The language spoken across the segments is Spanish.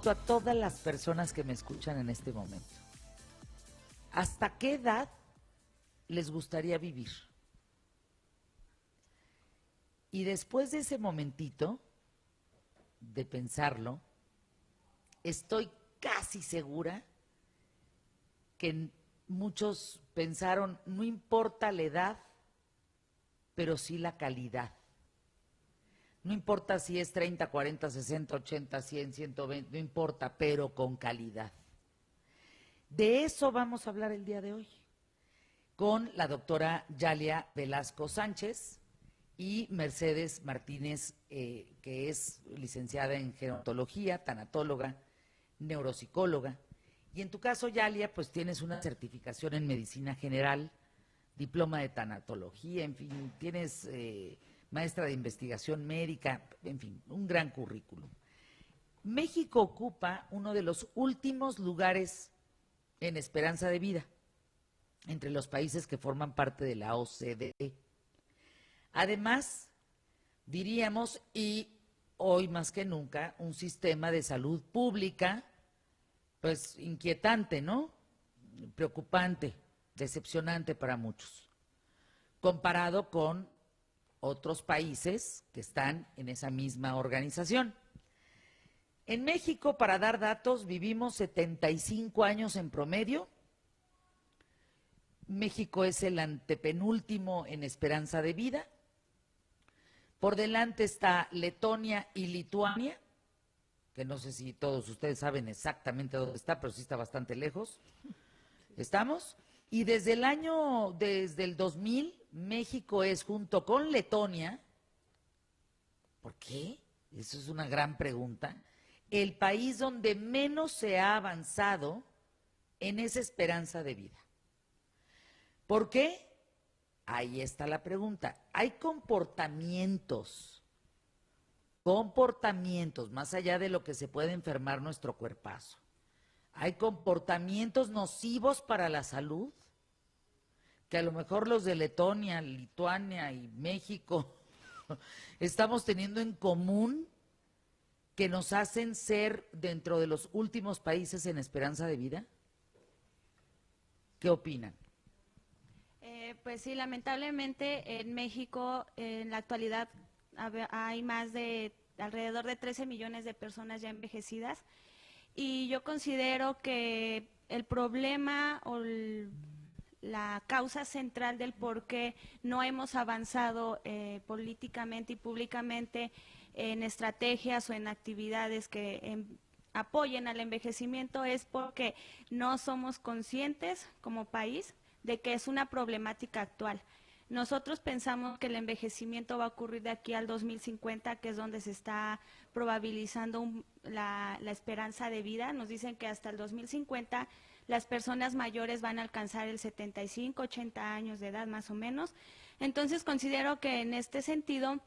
pregunto a todas las personas que me escuchan en este momento, ¿hasta qué edad les gustaría vivir? Y después de ese momentito de pensarlo, estoy casi segura que muchos pensaron, no importa la edad, pero sí la calidad. No importa si es 30, 40, 60, 80, 100, 120, no importa, pero con calidad. De eso vamos a hablar el día de hoy, con la doctora Yalia Velasco Sánchez y Mercedes Martínez, que es licenciada en gerontología, tanatóloga, neuropsicóloga. Y en tu caso, Yalia, pues tienes una certificación en medicina general, diploma de tanatología, en fin, tienes maestra de investigación médica, en fin, un gran currículum. México ocupa uno de los últimos lugares en esperanza de vida entre los países que forman parte de la OCDE. Además, diríamos, y hoy más que nunca, un sistema de salud pública, pues inquietante, ¿no? Preocupante, decepcionante para muchos, comparado con otros países que están en esa misma organización. En México, para dar datos, vivimos 75 años en promedio. México es el antepenúltimo en esperanza de vida. Por delante está Letonia y Lituania, que no sé si todos ustedes saben exactamente dónde está, pero sí está bastante lejos. ¿Estamos? Y desde el 2000, México es, junto con Letonia, ¿por qué? Eso es una gran pregunta, el país donde menos se ha avanzado en esa esperanza de vida. ¿Por qué? Ahí está la pregunta. Hay comportamientos, más allá de lo que se puede enfermar nuestro cuerpazo. Hay comportamientos nocivos para la salud, que a lo mejor los de Letonia, Lituania y México estamos teniendo en común, que nos hacen ser dentro de los últimos países en esperanza de vida. ¿Qué opinan? Pues sí, lamentablemente en México en la actualidad hay más de alrededor de 13 millones de personas ya envejecidas, y yo considero que el problema o la causa central del por qué no hemos avanzado políticamente y públicamente en estrategias o en actividades que apoyen al envejecimiento es porque no somos conscientes como país de que es una problemática actual. Nosotros pensamos que el envejecimiento va a ocurrir de aquí al 2050, que es donde se está probabilizando la esperanza de vida. Nos dicen que hasta el 2050 las personas mayores van a alcanzar el 75, 80 años de edad más o menos. Entonces considero que en este sentido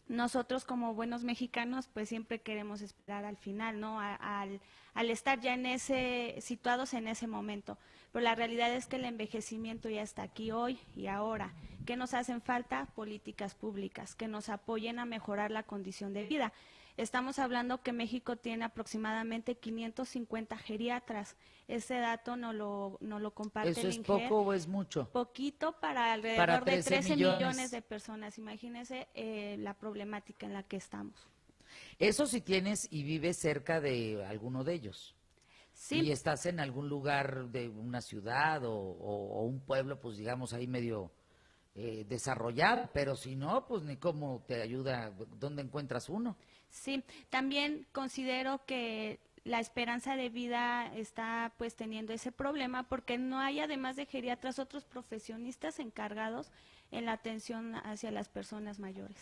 nosotros como buenos mexicanos pues siempre queremos esperar al final, ¿no? Al estar ya situados en ese momento. Pero la realidad es que el envejecimiento ya está aquí hoy y ahora. ¿Qué nos hacen falta? Políticas públicas que nos apoyen a mejorar la condición de vida. Estamos hablando que México tiene aproximadamente 550 geriatras. Ese dato no lo comparte ¿Eso el es INGER. poco o es mucho? Poquito para alrededor Para de 13 millones. millones de personas. Imagínense la problemática en la que estamos. Eso si tienes y vives cerca de alguno de ellos. Sí. Y estás en algún lugar de una ciudad o un pueblo, pues digamos ahí medio desarrollado, pero si no, pues ni cómo te ayuda, ¿dónde encuentras uno? Sí, también considero que la esperanza de vida está pues teniendo ese problema porque no hay, además de geriatras, otros profesionistas encargados en la atención hacia las personas mayores.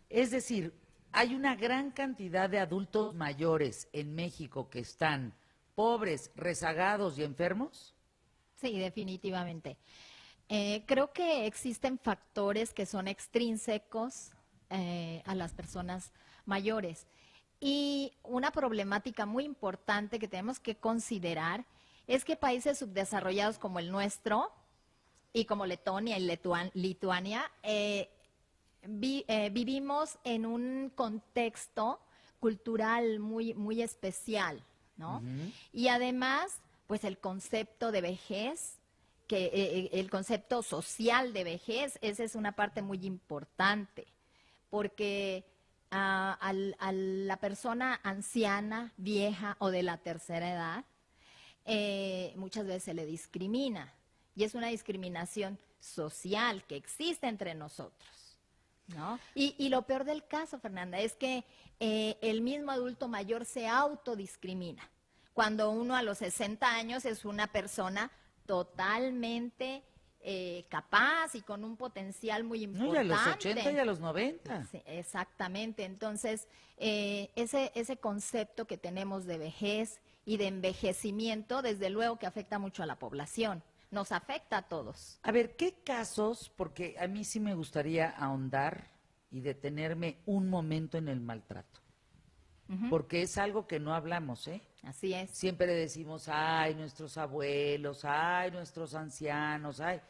Es decir, hay una gran cantidad de adultos mayores en México que están pobres, rezagados y enfermos. Sí, definitivamente. Creo que existen factores que son extrínsecos a las personas mayores. Y una problemática muy importante que tenemos que considerar es que países subdesarrollados como el nuestro y como Letonia y Lituania vivimos en un contexto cultural muy, muy especial, ¿no? Ujú. Y además, pues el concepto de vejez, el concepto social de vejez, esa es una parte muy importante, porque a la persona anciana, vieja o de la tercera edad, muchas veces se le discrimina, y es una discriminación social que existe entre nosotros, ¿no? Y lo peor del caso, Fernanda, es que el mismo adulto mayor se autodiscrimina. Cuando uno a los 60 años es una persona totalmente capaz y con un potencial muy No, y a los 80 y importante. a los 90. Sí, exactamente. Entonces, ese concepto que tenemos de vejez y de envejecimiento, desde luego que afecta mucho a la población. Nos afecta a todos. A ver, ¿qué casos? Porque a mí sí me gustaría ahondar y detenerme un momento en el maltrato, Ujú. porque es algo que no hablamos, ¿eh? Así es. Siempre decimos, ay, nuestros abuelos, ay, nuestros ancianos, ay.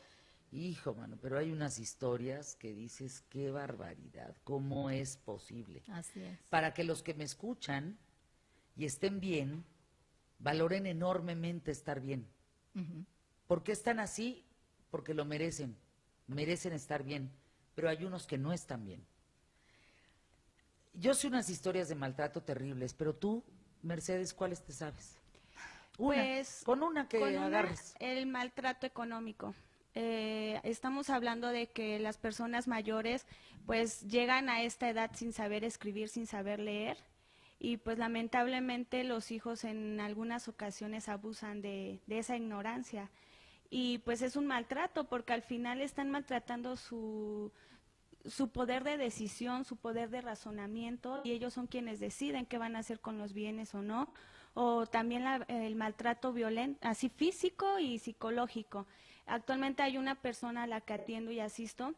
Hijo, mano, pero hay unas historias que dices, qué barbaridad, ¿cómo es posible? Así es. Para que los que me escuchan y estén bien, valoren enormemente estar bien. Ujú. ¿Por qué están así? Porque lo merecen estar bien, pero hay unos que no están bien. Yo sé unas historias de maltrato terribles, pero tú, Mercedes, ¿cuáles te sabes? Una, Pues con una que con una, agarres. el maltrato económico. Estamos hablando de que las personas mayores pues llegan a esta edad sin saber escribir, sin saber leer y pues lamentablemente los hijos en algunas ocasiones abusan de esa ignorancia y pues es un maltrato porque al final están maltratando su poder de decisión, su poder de razonamiento, y ellos son quienes deciden qué van a hacer con los bienes o no, o también el maltrato violento, así físico y psicológico. Actualmente hay una persona a la que atiendo y asisto,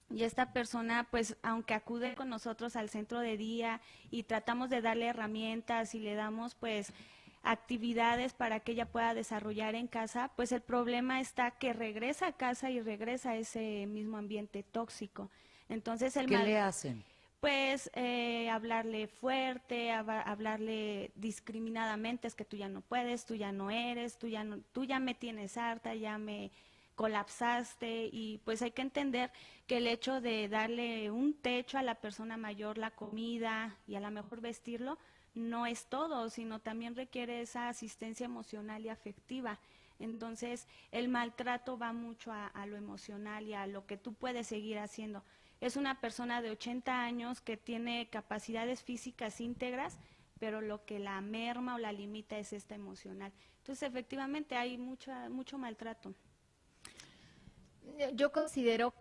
y esta persona, pues, aunque acude con nosotros al centro de día y tratamos de darle herramientas y le damos, pues, actividades para que ella pueda desarrollar en casa, pues el problema está que regresa a casa y regresa a ese mismo ambiente tóxico. Entonces ¿Qué le hacen? pues hablarle fuerte, hablarle discriminadamente, es que tú ya no puedes, tú ya no eres, tú ya me tienes harta, ya me colapsaste y pues hay que entender que el hecho de darle un techo a la persona mayor, la comida y a lo mejor vestirlo, no es todo, sino también requiere esa asistencia emocional y afectiva. Entonces, el maltrato va mucho a lo emocional y a lo que tú puedes seguir haciendo. Es una persona de 80 años que tiene capacidades físicas íntegras, pero lo que la merma o la limita es esta emocional. Entonces, efectivamente, hay mucho maltrato. Yo considero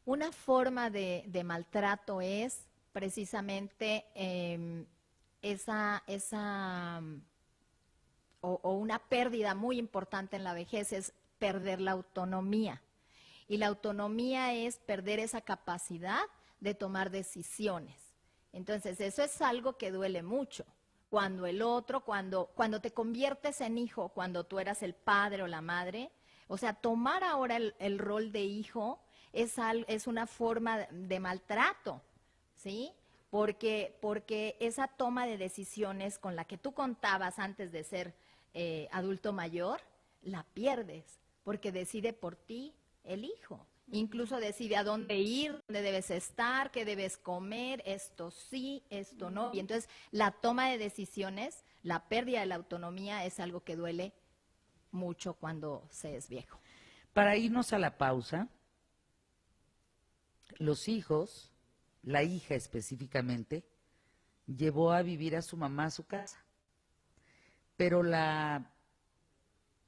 una forma de maltrato es precisamente o una pérdida muy importante en la vejez es perder la autonomía. Y la autonomía es perder esa capacidad de tomar decisiones. Entonces, eso es algo que duele mucho. Cuando el otro, cuando te conviertes en hijo, cuando tú eras el padre o la madre, o sea, tomar ahora el rol de hijo es una forma de maltrato, ¿sí? Porque esa toma de decisiones con la que tú contabas antes de ser adulto mayor, la pierdes, porque decide por ti el hijo. Incluso decide a dónde ir, dónde debes estar, qué debes comer, esto sí, esto no. Y entonces la toma de decisiones, la pérdida de la autonomía es algo que duele mucho cuando se es viejo. Para irnos a la pausa, los hijos, la hija específicamente, llevó a vivir a su mamá a su casa, pero la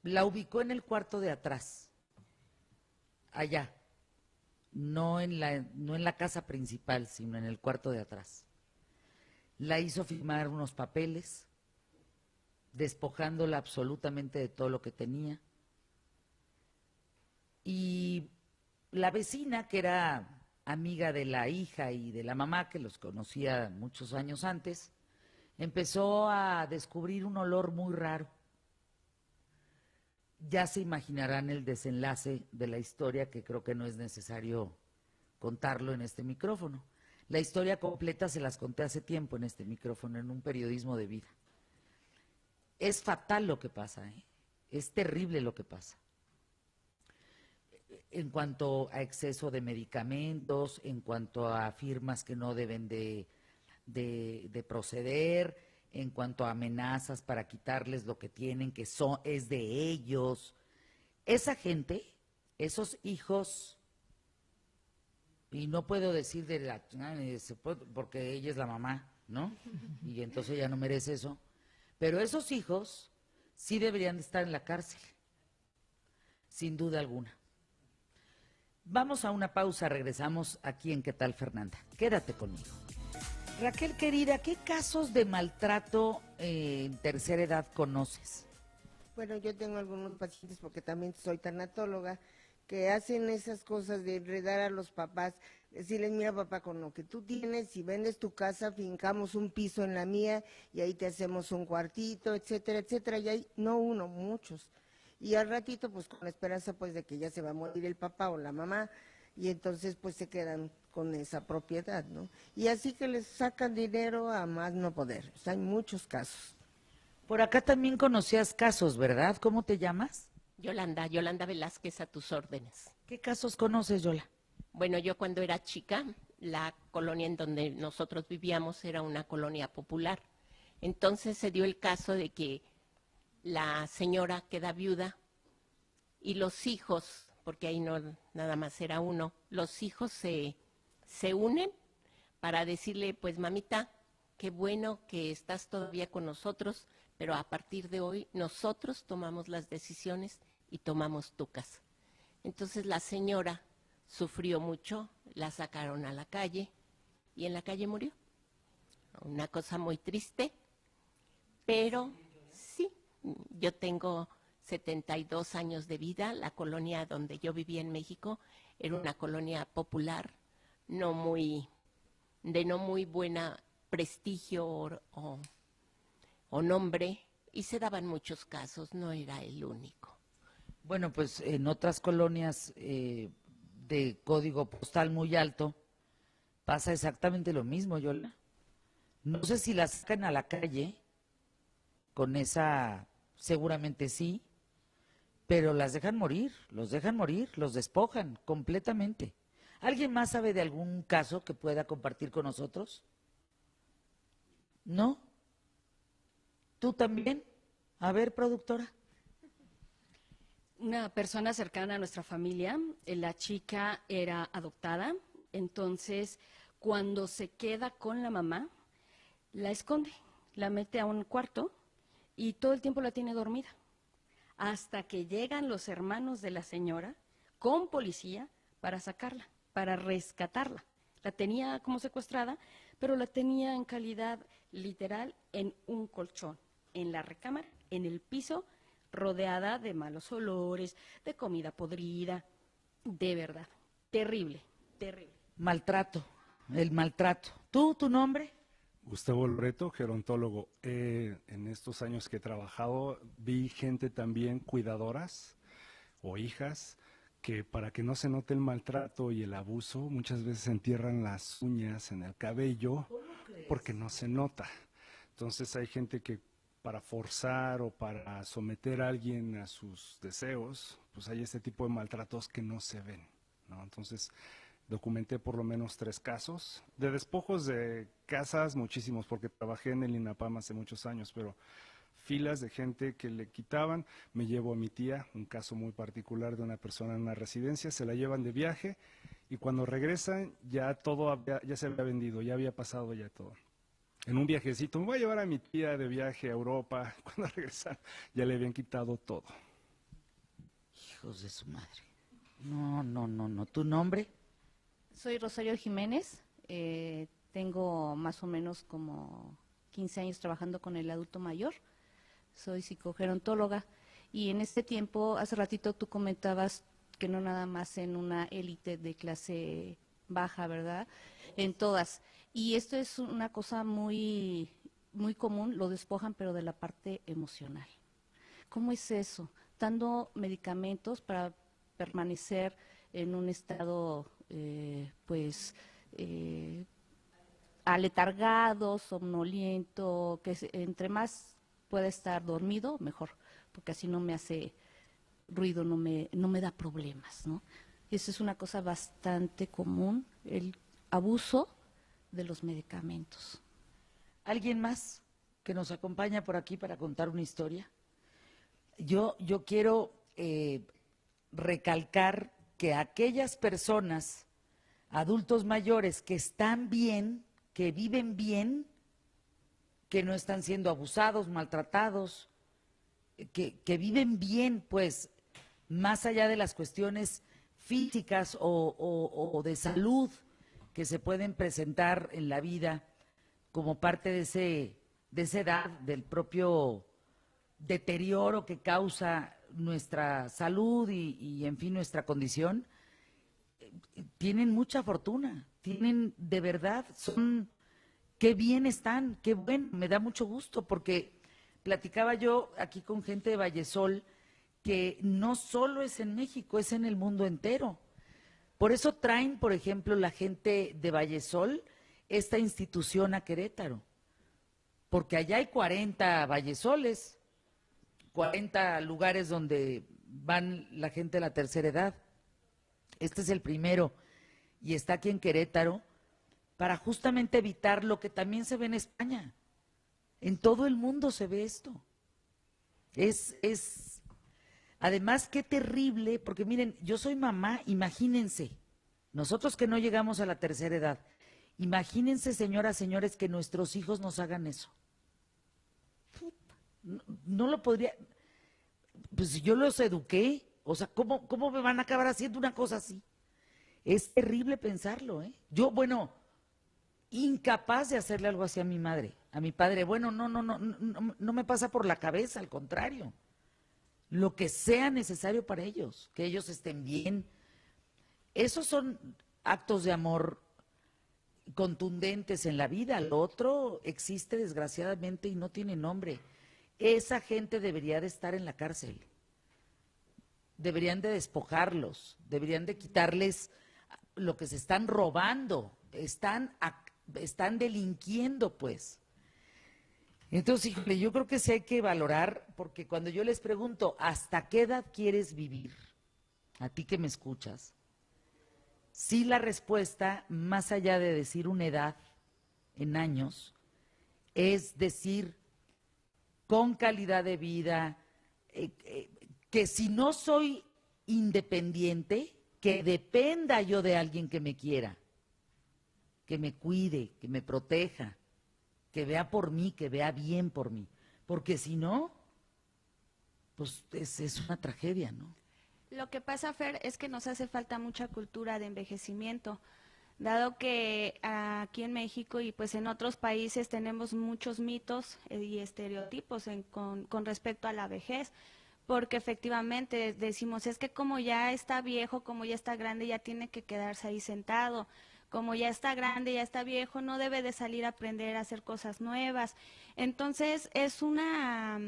ubicó en el cuarto de atrás, allá, no en la casa principal, sino en el cuarto de atrás. La hizo firmar unos papeles, despojándola absolutamente de todo lo que tenía. Y la vecina, que era amiga de la hija y de la mamá, que los conocía muchos años antes, empezó a descubrir un olor muy raro. Ya se imaginarán el desenlace de la historia, que creo que no es necesario contarlo en este micrófono. La historia completa se las conté hace tiempo en este micrófono, en un periodismo de vida. Es fatal lo que pasa, ¿eh? Es terrible lo que pasa. En cuanto a exceso de medicamentos, en cuanto a firmas que no deben de proceder, en cuanto a amenazas para quitarles lo que tienen, que es de ellos. Esa gente, esos hijos, y no puedo decir de la, porque ella es la mamá, ¿no? Y entonces ella no merece eso. Pero esos hijos sí deberían de estar en la cárcel, sin duda alguna. Vamos a una pausa, regresamos aquí en ¿Qué tal, Fernanda? Quédate conmigo. Raquel, querida, ¿qué casos de maltrato en tercera edad conoces? Bueno, yo tengo algunos pacientes, porque también soy tanatóloga, que hacen esas cosas de enredar a los papás, decirles, mira papá, con lo que tú tienes, si vendes tu casa, fincamos un piso en la mía y ahí te hacemos un cuartito, etcétera, etcétera, y hay, no uno, muchos. Y al ratito, pues con la esperanza pues de que ya se va a morir el papá o la mamá, y entonces pues se quedan con esa propiedad, ¿no? Y así que les sacan dinero a más no poder. O sea, hay muchos casos. Por acá también conocías casos, ¿verdad? ¿Cómo te llamas? Yolanda Velázquez, a tus órdenes. ¿Qué casos conoces, Yola? Bueno, yo cuando era chica, la colonia en donde nosotros vivíamos era una colonia popular. Entonces se dio el caso de que la señora queda viuda y los hijos, porque ahí no nada más era uno, los hijos se unen para decirle, pues mamita, qué bueno que estás todavía con nosotros, pero a partir de hoy nosotros tomamos las decisiones y tomamos tu casa. Entonces la señora sufrió mucho, la sacaron a la calle y en la calle murió. Una cosa muy triste, pero sí, yo tengo 72 años de vida. La colonia donde yo vivía en México era una colonia popular, de no muy buena prestigio o nombre, y se daban muchos casos, no era el único. Bueno, pues en otras colonias de código postal muy alto pasa exactamente lo mismo, Yola. No sé si las sacan a la calle, con esa, seguramente sí, pero las dejan morir, los despojan completamente. ¿Alguien más sabe de algún caso que pueda compartir con nosotros? ¿No? ¿Tú también? A ver, productora. Una persona cercana a nuestra familia, la chica era adoptada, entonces cuando se queda con la mamá, la esconde, la mete a un cuarto y todo el tiempo la tiene dormida, hasta que llegan los hermanos de la señora con policía para sacarla, para rescatarla. La tenía como secuestrada, pero la tenía en calidad literal en un colchón, en la recámara, en el piso, rodeada de malos olores, de comida podrida, de verdad, terrible, terrible. Maltrato, el maltrato. ¿Tú, tu nombre? Gustavo Loreto, gerontólogo. En estos años que he trabajado vi gente también cuidadoras o hijas que para que no se note el maltrato y el abuso muchas veces entierran las uñas en el cabello porque no se nota. Entonces hay gente que para forzar o para someter a alguien a sus deseos, pues hay este tipo de maltratos que no se ven, ¿no? Entonces documenté por lo menos 3 casos. De despojos de casas, muchísimos, porque trabajé en el INAPAM hace muchos años, pero filas de gente que le quitaban. Me llevo a mi tía, un caso muy particular de una persona en una residencia, se la llevan de viaje y cuando regresan ya todo ya se había vendido, ya había pasado ya todo. En un viajecito, me voy a llevar a mi tía de viaje a Europa, cuando regresan ya le habían quitado todo. Hijos de su madre. No. ¿Tu nombre? Soy Rosario Jiménez, tengo más o menos como 15 años trabajando con el adulto mayor, soy psicogerontóloga y en este tiempo, hace ratito tú comentabas que no nada más en una élite de clase baja, ¿verdad? En todas. Y esto es una cosa muy, muy común, lo despojan pero de la parte emocional. ¿Cómo es eso? Dando medicamentos para permanecer en un estado aletargado, somnoliento, entre más pueda estar dormido, mejor, porque así no me hace ruido, no me da problemas, ¿no? Eso es una cosa bastante común, el abuso de los medicamentos. ¿Alguien más que nos acompaña por aquí para contar una historia? Yo quiero recalcar que aquellas personas, adultos mayores que están bien, que viven bien, que no están siendo abusados, maltratados, que viven bien, pues, más allá de las cuestiones físicas o de salud que se pueden presentar en la vida como parte de esa edad, del propio deterioro que causa nuestra salud y en fin, nuestra condición, tienen mucha fortuna, tienen de verdad, qué bien están, qué bueno, me da mucho gusto, porque platicaba yo aquí con gente de Vallesol que no solo es en México, es en el mundo entero. Por eso traen, por ejemplo, la gente de Vallesol esta institución a Querétaro, porque allá hay 40 Vallesoles, 40 lugares donde van la gente de la tercera edad. Este es el primero y está aquí en Querétaro para justamente evitar lo que también se ve en España. En todo el mundo se ve esto. Además, qué terrible, porque miren, yo soy mamá, imagínense, nosotros que no llegamos a la tercera edad, imagínense, señoras, señores, que nuestros hijos nos hagan eso. No lo podría, pues si yo los eduqué, o sea, ¿cómo me van a acabar haciendo una cosa así? Es terrible pensarlo, ¿eh? Yo, bueno, incapaz de hacerle algo así a mi madre, a mi padre, bueno, no me pasa por la cabeza, al contrario. Lo que sea necesario para ellos, que ellos estén bien. Esos son actos de amor contundentes en la vida. Lo otro existe desgraciadamente y no tiene nombre. Esa gente debería de estar en la cárcel. Deberían de despojarlos, deberían de quitarles lo que se están robando, están delinquiendo, pues. Entonces, híjole, yo creo que sí hay que valorar, porque cuando yo les pregunto, ¿hasta qué edad quieres vivir? A ti que me escuchas. Sí, la respuesta, más allá de decir una edad en años, es decir, con calidad de vida, que si no soy independiente, que dependa yo de alguien que me quiera, que me cuide, que me proteja, que vea por mí, que vea bien por mí. Porque si no, pues es una tragedia, ¿no? Lo que pasa, Fer, es que nos hace falta mucha cultura de envejecimiento, dado que aquí en México y pues en otros países tenemos muchos mitos y estereotipos con respecto a la vejez, porque efectivamente decimos, es que como ya está viejo, como ya está grande, ya tiene que quedarse ahí sentado. Como ya está grande, ya está viejo, no debe de salir a aprender a hacer cosas nuevas. Entonces, es una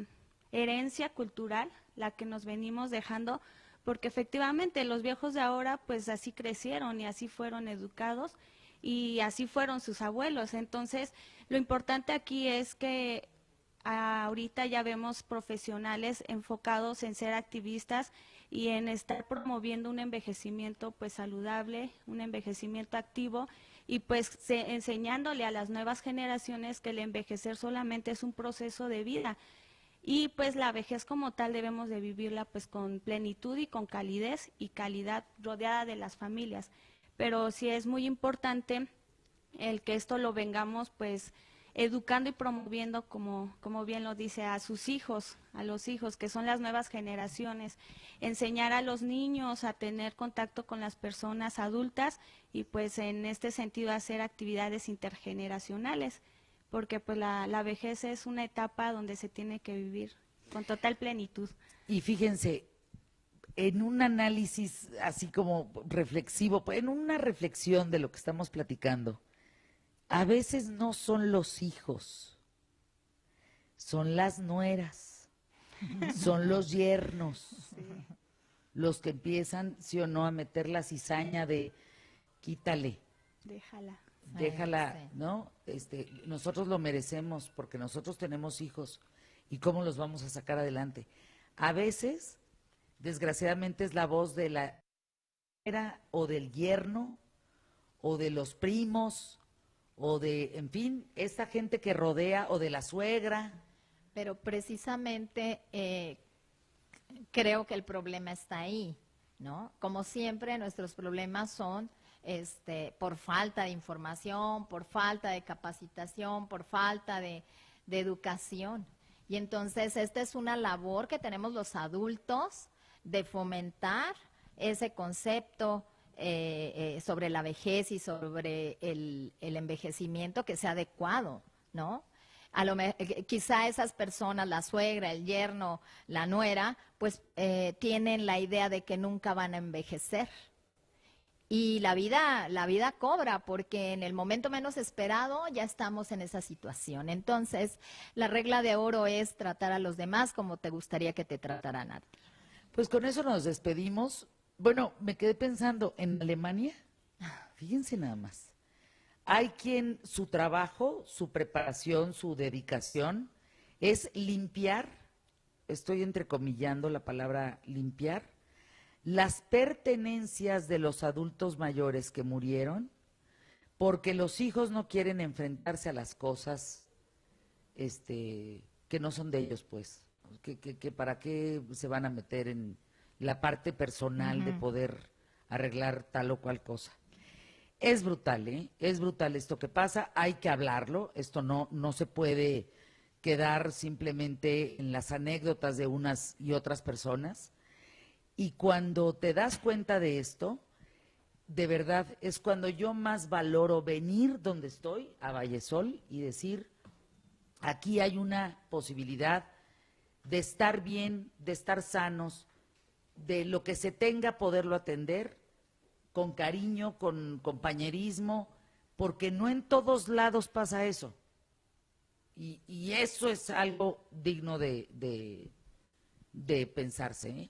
herencia cultural la que nos venimos dejando, porque efectivamente los viejos de ahora, pues así crecieron y así fueron educados y así fueron sus abuelos. Entonces, lo importante aquí es que ahorita ya vemos profesionales enfocados en ser activistas y en estar promoviendo un envejecimiento pues saludable, un envejecimiento activo y pues enseñándole a las nuevas generaciones que el envejecer solamente es un proceso de vida y pues la vejez como tal debemos de vivirla pues con plenitud y con calidez y calidad rodeada de las familias, pero sí es muy importante el que esto lo vengamos pues educando y promoviendo, como bien lo dice, a sus hijos, a los hijos que son las nuevas generaciones, enseñar a los niños a tener contacto con las personas adultas y pues en este sentido hacer actividades intergeneracionales, porque pues la vejez es una etapa donde se tiene que vivir con total plenitud. Y fíjense, en un análisis así como reflexivo, en una reflexión de lo que estamos platicando, a veces no son los hijos, son las nueras, son los yernos, los que empiezan, sí o no, a meter la cizaña de quítale, Déjala. déjala, sí. ¿no? Nosotros lo merecemos porque nosotros tenemos hijos y cómo los vamos a sacar adelante. A veces, desgraciadamente, es la voz de la nuera o del yerno o de los primos o de, en fin, esta gente que rodea o de la suegra. Pero precisamente creo que el problema está ahí, ¿no? Como siempre, nuestros problemas son por falta de información, por falta de capacitación, por falta de educación. Y entonces esta es una labor que tenemos los adultos de fomentar ese concepto sobre la vejez y sobre el envejecimiento que sea adecuado, ¿no? Quizá esas personas, la suegra, el yerno, la nuera, pues tienen la idea de que nunca van a envejecer. Y la vida cobra, porque en el momento menos esperado ya estamos en esa situación. Entonces, la regla de oro es tratar a los demás como te gustaría que te trataran a ti. Pues con eso nos despedimos. Bueno, me quedé pensando, en Alemania, fíjense nada más, hay quien su trabajo, su preparación, su dedicación es limpiar, estoy entrecomillando la palabra limpiar, las pertenencias de los adultos mayores que murieron, porque los hijos no quieren enfrentarse a las cosas que no son de ellos, pues, que para qué se van a meter en la parte personal de poder arreglar tal o cual cosa. Es brutal, ¿eh? Es brutal esto que pasa, hay que hablarlo, esto no se puede quedar simplemente en las anécdotas de unas y otras personas. Y cuando te das cuenta de esto, de verdad, es cuando yo más valoro venir donde estoy, a Vallesol, y decir, aquí hay una posibilidad de estar bien, de estar sanos, de lo que se tenga poderlo atender con cariño, con compañerismo, porque no en todos lados pasa eso. Y eso es algo digno de pensarse, ¿eh?